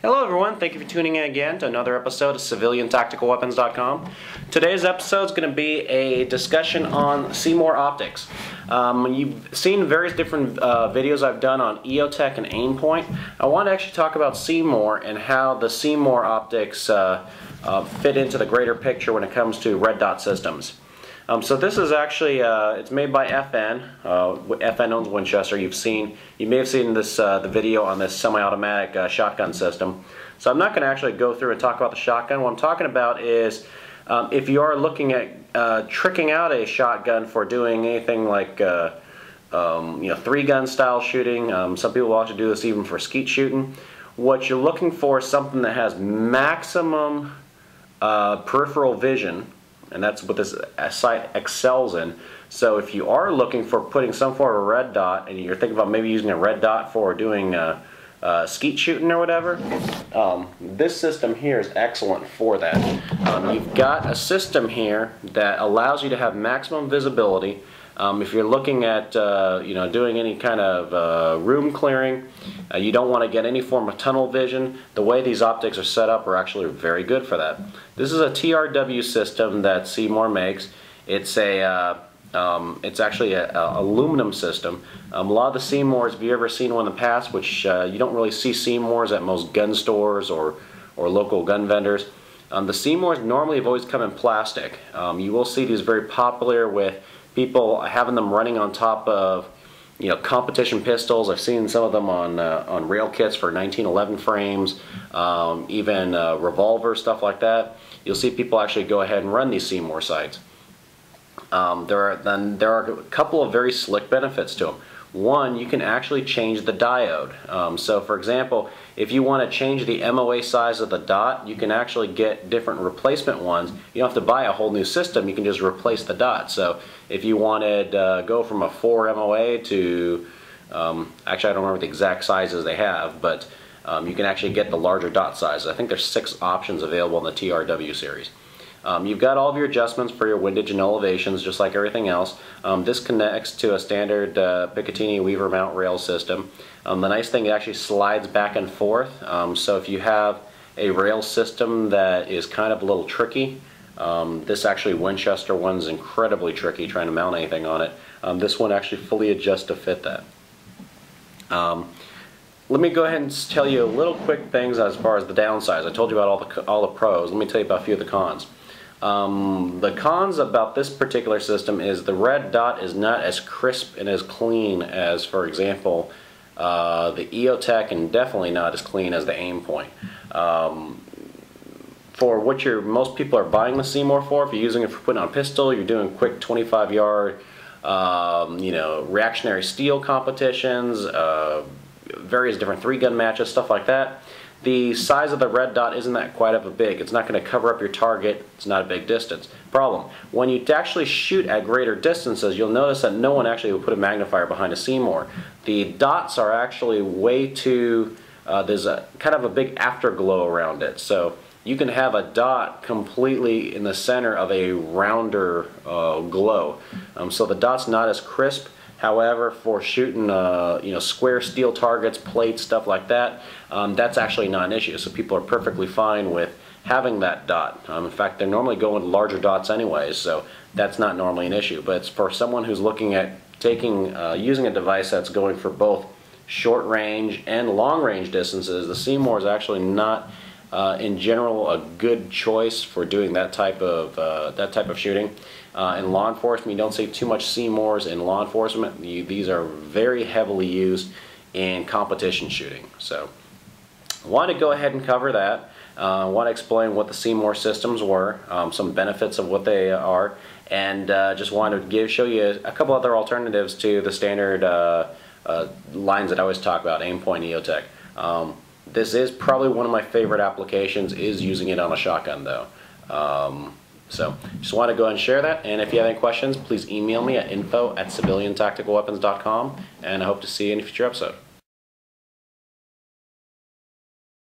Hello everyone, thank you for tuning in again to another episode of CivilianTacticalWeapons.com. Today's episode is going to be a discussion on C-More optics. You've seen various different videos I've done on EOTech and Aimpoint. I want to actually talk about C-More and how the C-More optics fit into the greater picture when it comes to red dot systems. So this is actually, it's made by FN. FN owns Winchester. You may have seen this the video on this semi-automatic shotgun system. So I'm not going to actually go through and talk about the shotgun. What I'm talking about is if you are looking at tricking out a shotgun for doing anything like three-gun style shooting. Some people will actually do this even for skeet shooting. What you're looking for is something that has maximum peripheral vision. And that's what this sight excels in. So if you are looking for putting some form of red dot, and you're thinking about maybe using a red dot for doing skeet shooting or whatever, this system here is excellent for that. You've got a system here that allows you to have maximum visibility. If you're looking at doing any kind of room clearing, you don't want to get any form of tunnel vision. The way these optics are set up are actually very good for that. This is a TRW system that C-More makes. It's actually an aluminum system. A lot of the C-Mores, if you've ever seen one in the past, which you don't really see C-Mores at most gun stores or local gun vendors. The C-Mores normally have always come in plastic. You will see these very popular with people having them running on top of competition pistols. I've seen some of them on rail kits for 1911 frames, even revolvers, stuff like that. You'll see people actually go ahead and run these C-More sights. There are a couple of very slick benefits to them. One, you can actually change the diode. So for example, if you want to change the MOA size of the dot, you can actually get different replacement ones. You don't have to buy a whole new system, you can just replace the dot. So if you wanted go from a 4 MOA to, actually I don't remember the exact sizes they have, but you can actually get the larger dot size. I think there's 6 options available in the TRW series. You've got all of your adjustments for your windage and elevations, just like everything else. This connects to a standard Picatinny Weaver mount rail system. The nice thing, it actually slides back and forth. So if you have a rail system that is kind of a little tricky, this actually Winchester one's incredibly tricky trying to mount anything on it. This one actually fully adjusts to fit that. Let me go ahead and tell you a little quick things as far as the downsides. I told you about all the pros. Let me tell you about a few of the cons. The cons about this particular system is the red dot is not as crisp and as clean as, for example, the EOTech, and definitely not as clean as the Aimpoint. For what most people are buying the C-More for, if you're using it for putting on a pistol, you're doing quick 25-yard, reactionary steel competitions, various different 3-gun matches, stuff like that. The size of the red dot isn't that quite of a big. It's not going to cover up your target. It's not a big distance. Problem, when you actually shoot at greater distances, you'll notice that no one actually will put a magnifier behind a C-More. The dots are actually way too, there's a kind of a big afterglow around it. So you can have a dot completely in the center of a rounder glow. So the dot's not as crisp. However, for shooting square steel targets, plates, stuff like that, that's actually not an issue. So people are perfectly fine with having that dot. In fact, they're normally going with larger dots anyways, so that's not normally an issue. But it's for someone who's looking at using a device that's going for both short range and long range distances, the C-More is actually not in general a good choice for doing that type of shooting. In law enforcement, you don't see too much C-Mores in law enforcement. These are very heavily used in competition shooting. So I want to go ahead and cover that. I want to explain what the C-More systems were, some benefits of what they are, and just wanted to show you a couple other alternatives to the standard lines that I always talk about, Aimpoint, EOTech. This is probably one of my favorite applications, is using it on a shotgun though. So just want to go ahead and share that, and if you have any questions, please email me at info@civiliantacticalweapons.com, and I hope to see you in a future episode.